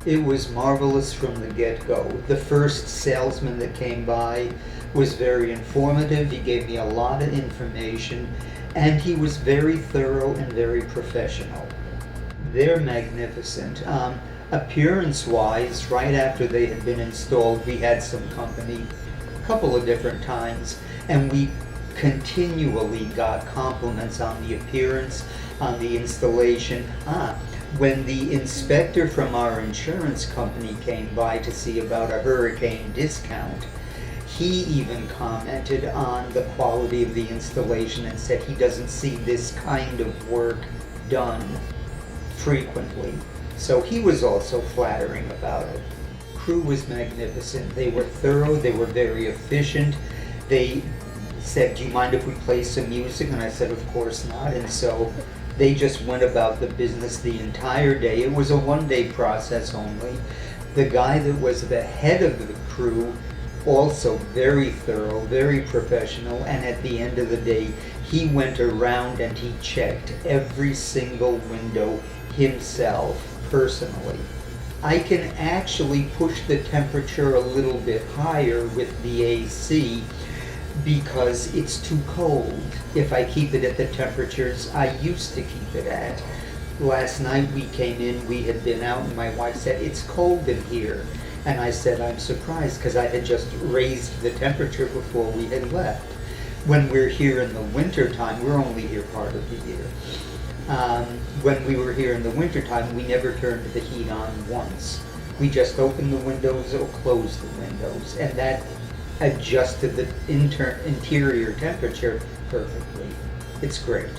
It was marvelous from the get-go. The first salesman that came by was very informative. He gave me a lot of information, and he was very thorough and very professional. They're magnificent. Appearance-wise, right after they had been installed, we had some company a couple of different times, and we continually got compliments on the appearance, on the installation. When the inspector from our insurance company came by to see about a hurricane discount, he even commented on the quality of the installation and said he doesn't see this kind of work done frequently. So he was also flattering about it. Crew was magnificent. They were thorough, they were very efficient. They said, "Do you mind if we play some music?" And I said, "Of course not." And so they just went about the business the entire day. It was a one-day process only. The guy that was the head of the crew, also very thorough, very professional, and at the end of the day, he went around and he checked every single window himself, personally. I can actually push the temperature a little bit higher with the AC because it's too cold if I keep it at the temperatures I used to keep it at. Last night we came in, we had been out, and my wife said, "It's cold in here." And I said, "I'm surprised," because I had just raised the temperature before we had left. When we're here in the winter time, we're only here part of the year. When we were here in the winter time, we never turned the heat on once. We just opened the windows or closed the windows, and that adjusted the interior temperature perfectly. It's great.